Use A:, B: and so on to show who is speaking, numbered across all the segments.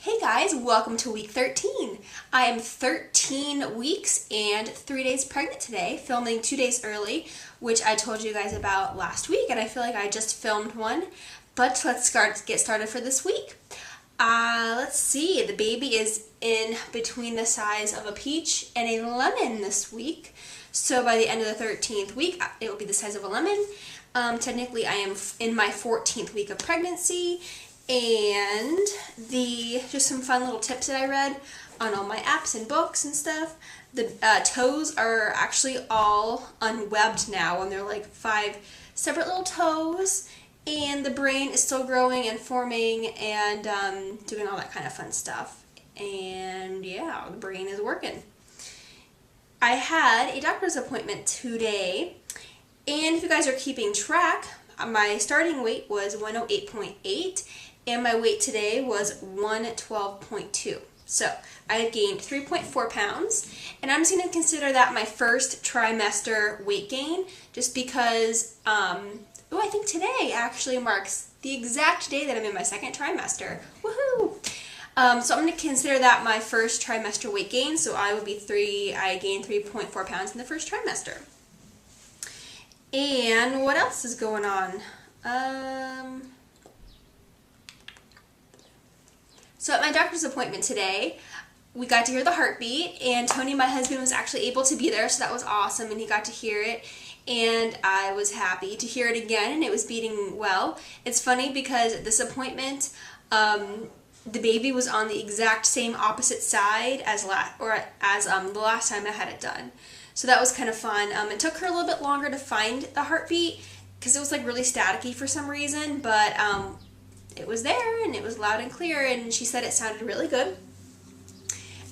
A: Hey guys, welcome to week 13. I am 13 weeks and 3 days pregnant today, filming 2 days early, which I told you guys about last week, and I feel like I just filmed one. But let's get started for this week. Let's see, the baby is in between the size of a peach and a lemon this week. So by the end of the 13th week, it will be the size of a lemon. Technically, I am in my 14th week of pregnancy. And just some fun little tips that I read on all my apps and books and stuff. The toes are actually all unwebbed now, and they're like 5 separate little toes. And the brain is still growing and forming and doing all that kind of fun stuff. And yeah, the brain is working. I had a doctor's appointment today, and if you guys are keeping track, my starting weight was 108.8. and my weight today was 112.2. So I have gained 3.4 pounds, and I'm just going to consider that my first trimester weight gain, just because, I think today actually marks the exact day that I'm in my second trimester. Woohoo! So I'm going to consider that my first trimester weight gain, so I gained 3.4 pounds in the first trimester. And what else is going on? So at my doctor's appointment today, we got to hear the heartbeat, and Tony, my husband, was actually able to be there, so that was awesome, and he got to hear it, and I was happy to hear it again, and it was beating well. It's funny because at this appointment, the baby was on the exact same opposite side as the last time I had it done. So that was kind of fun. It took her a little bit longer to find the heartbeat because it was like really staticky for some reason, but it was there and it was loud and clear, and she said it sounded really good.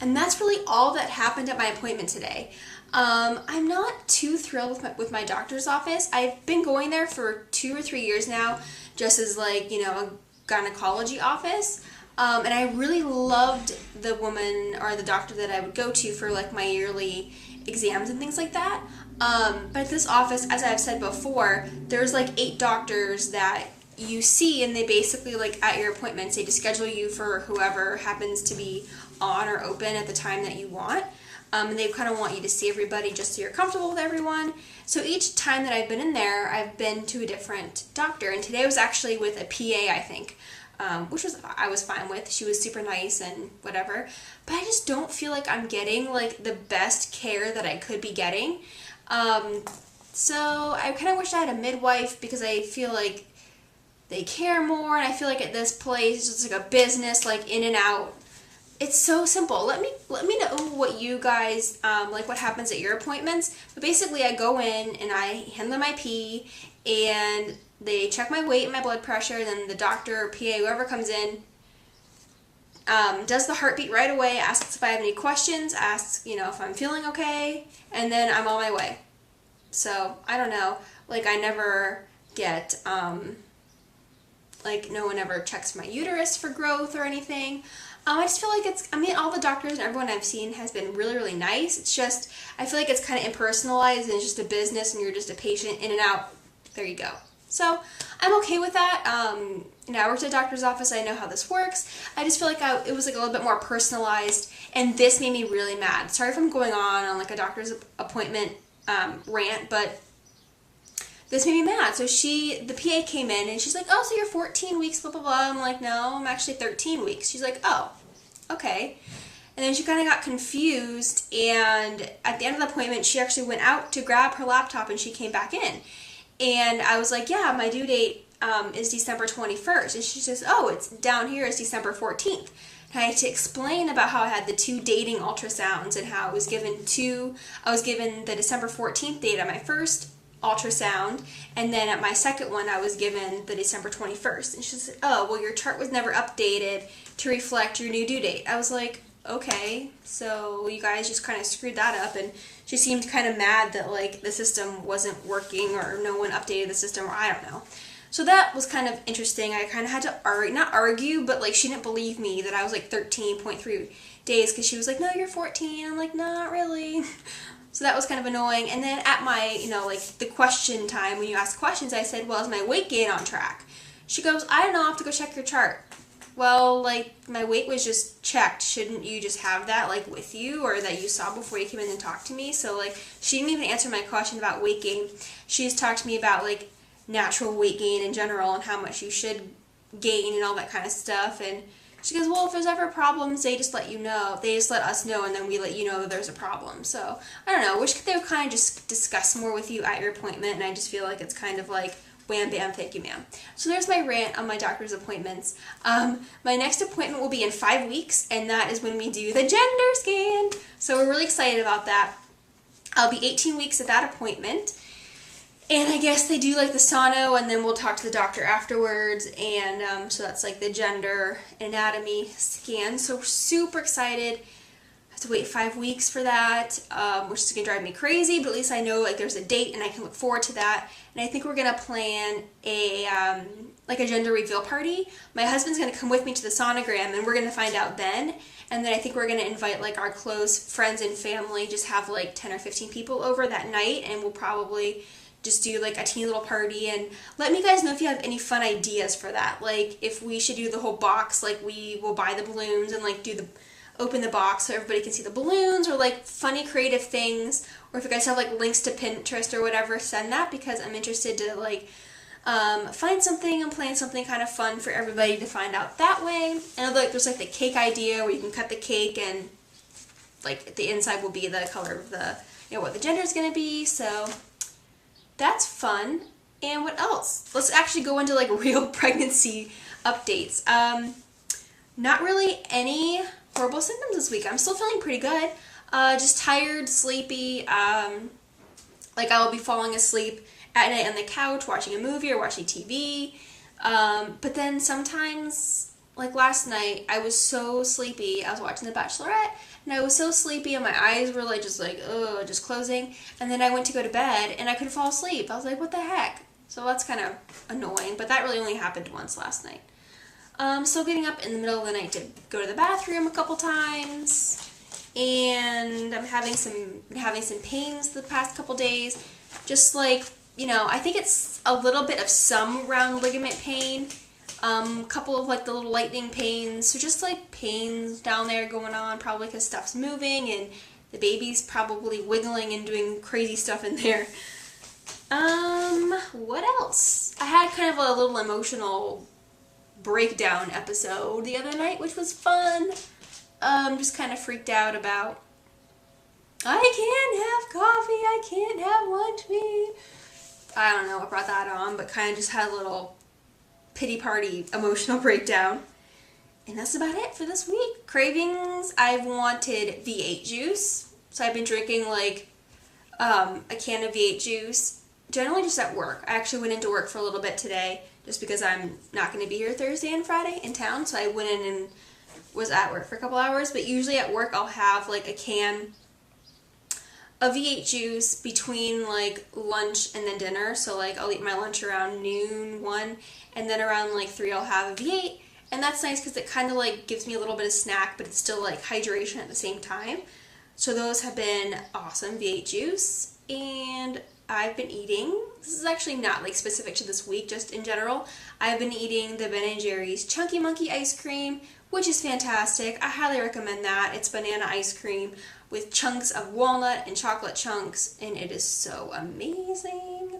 A: And that's really all that happened at my appointment today. I'm not too thrilled with my doctor's office. I've been going there for 2 or 3 years now, just as a gynecology office. And I really loved the woman or the doctor that I would go to for my yearly exams and things like that. But at this office, as I've said before, there's 8 doctors that you see, and they basically, at your appointments, they just schedule you for whoever happens to be on or open at the time that you want. And they kind of want you to see everybody just so you're comfortable with everyone. So each time that I've been in there, I've been to a different doctor. And today was actually with a PA, I think, which I was fine with. She was super nice and whatever. But I just don't feel like I'm getting, the best care that I could be getting. So I kind of wish I had a midwife, because I feel like they care more, and I feel like at this place it's just a business, in and out. It's so simple. Let me know what you guys what happens at your appointments. But basically, I go in and I hand them my pee, and they check my weight and my blood pressure. Then the doctor or PA, whoever comes in, does the heartbeat right away, asks if I have any questions, asks if I'm feeling okay, and then I'm on my way. So I don't know. I never get no one ever checks my uterus for growth or anything. I just feel like all the doctors and everyone I've seen has been really, really nice. It's just, I feel like it's kind of impersonalized, and it's just a business, and you're just a patient in and out. There you go. So I'm okay with that. I worked at a doctor's office. I know how this works. I just feel like it was a little bit more personalized, and this made me really mad. Sorry if I'm going on a doctor's appointment rant, but this made me mad. So the PA came in, and she's like, oh, so you're 14 weeks, blah, blah, blah. I'm like, no, I'm actually 13 weeks. She's like, oh, okay. And then she kind of got confused, and at the end of the appointment, she actually went out to grab her laptop, and she came back in. And I was like, yeah, my due date is December 21st. And she says, oh, it's down here is December 14th. And I had to explain about how I had the 2 dating ultrasounds, and how I was given the December 14th date at my first ultrasound, and then at my second one I was given the December 21st. And she said, oh, well, your chart was never updated to reflect your new due date. I was like, okay, so you guys just kind of screwed that up. And she seemed kind of mad that the system wasn't working, or no one updated the system, or I don't know. So that was kind of interesting. I kind of had to not argue, but she didn't believe me that I was 13.3 days, because she was like, no, you're 14. I'm like, not really. So that was kind of annoying. And then at my, the question time, when you ask questions, I said, well, is my weight gain on track? She goes, I don't know, I'll have to go check your chart. well, like, my weight was just checked. Shouldn't you just have that, like, with you, or that you saw before you came in and talked to me? So, like, she didn't even answer my question about weight gain. She just talked to me about, like, natural weight gain in general and how much you should gain and all that kind of stuff. And she goes, well, if there's ever problems, they just let you know. They just let us know, and then we let you know that there's a problem. So, I don't know. Wish they would kind of just discuss more with you at your appointment, and I just feel like it's kind of like, wham, bam, thank you, ma'am. So there's my rant on my doctor's appointments. My next appointment will be in 5 weeks, and that is when we do the gender scan. So we're really excited about that. I'll be 18 weeks at that appointment. And I guess they do like the sono, and then we'll talk to the doctor afterwards. And so that's like the gender anatomy scan. So we're super excited. I have to wait 5 weeks for that, which is going to drive me crazy. But at least I know like there's a date, and I can look forward to that. And I think we're going to plan a like a gender reveal party. My husband's going to come with me to the sonogram, and we're going to find out then. And then I think we're going to invite like our close friends and family, just have like 10 or 15 people over that night, and we'll probably just do like a teeny little party. And let me guys know if you have any fun ideas for that. Like if we should do the whole box, like we will buy the balloons and like open the box so everybody can see the balloons, or like funny creative things. Or if you guys have like links to Pinterest or whatever, send that, because I'm interested to like find something and plan something kind of fun for everybody to find out that way. And like there's like the cake idea where you can cut the cake, and like the inside will be the color of the, you know, what the gender is going to be. So that's fun. And what else? Let's actually go into like real pregnancy updates. Not really any horrible symptoms this week. I'm still feeling pretty good. Just tired, sleepy. Like I will be falling asleep at night on the couch watching a movie or watching TV. But then sometimes, like last night, I was so sleepy. I was watching The Bachelorette, and I was so sleepy, and my eyes were like just closing. And then I went to go to bed, and I couldn't fall asleep. I was like, what the heck? So that's kind of annoying, but that really only happened once last night. So getting up in the middle of the night to go to the bathroom a couple times, and I'm having some pains the past couple days. Just like, you know, I think it's a little bit of some round ligament pain, couple of like the little lightning pains, so just like pains down there going on, probably because stuff's moving and the baby's probably wiggling and doing crazy stuff in there. What else? I had kind of a little emotional breakdown episode the other night, which was fun. Just kind of freaked out about, I can't have coffee, I can't have lunch meat. I don't know what brought that on, but kind of just had a little pity party emotional breakdown. And that's about it for this week. Cravings, I've wanted V8 juice. So I've been drinking like a can of V8 juice, generally just at work. I actually went into work for a little bit today just because I'm not going to be here Thursday and Friday in town. So I went in and was at work for a couple hours. But usually at work I'll have like a can of V8 juice between like lunch and then dinner. So like I'll eat my lunch around noon, 1, and then around like 3 I'll have a V8. And that's nice because it kind of like gives me a little bit of snack, but it's still like hydration at the same time. So those have been awesome, V8 juice. And I've been eating, this is actually not like specific to this week, just in general, I've been eating the Ben & Jerry's Chunky Monkey ice cream, which is fantastic. I highly recommend that. It's banana ice cream with chunks of walnut and chocolate chunks, and it is so amazing.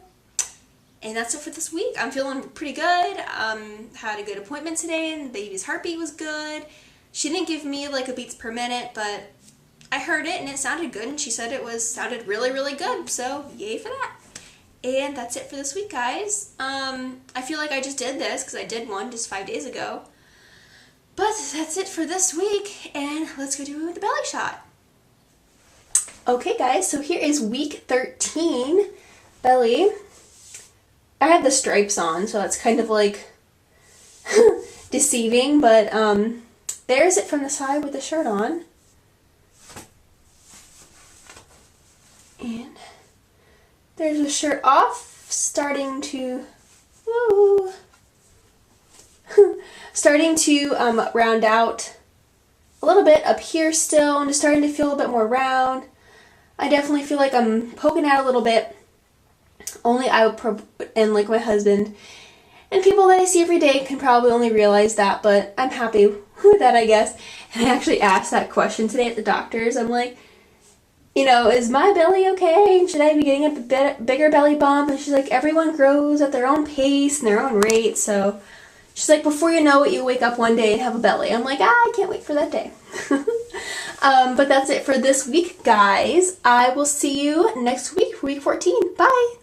A: And that's it for this week. I'm feeling pretty good. Had a good appointment today, and the baby's heartbeat was good. She didn't give me like a beats per minute, but I heard it and it sounded good, and she said it sounded really, really good, so yay for that. And that's it for this week, guys. I feel like I just did this because I did one just 5 days ago. But that's it for this week, and let's go do it with the belly shot. Okay, guys, so here is week 13 belly. I have the stripes on, so that's kind of like deceiving, but there's it from the side with the shirt on. And there's the shirt off, starting to round out a little bit up here still, and just starting to feel a bit more round. I definitely feel like I'm poking out a little bit. Only I would and like my husband. And people that I see every day can probably only realize that, but I'm happy with that, I guess. And I actually asked that question today at the doctor's. I'm like, you know, is my belly okay? Should I be getting a bigger belly bump? And she's like, everyone grows at their own pace and their own rate. So she's like, before you know it, you wake up one day and have a belly. I'm like, I can't wait for that day. But that's it for this week, guys. I will see you next week, week 14. Bye.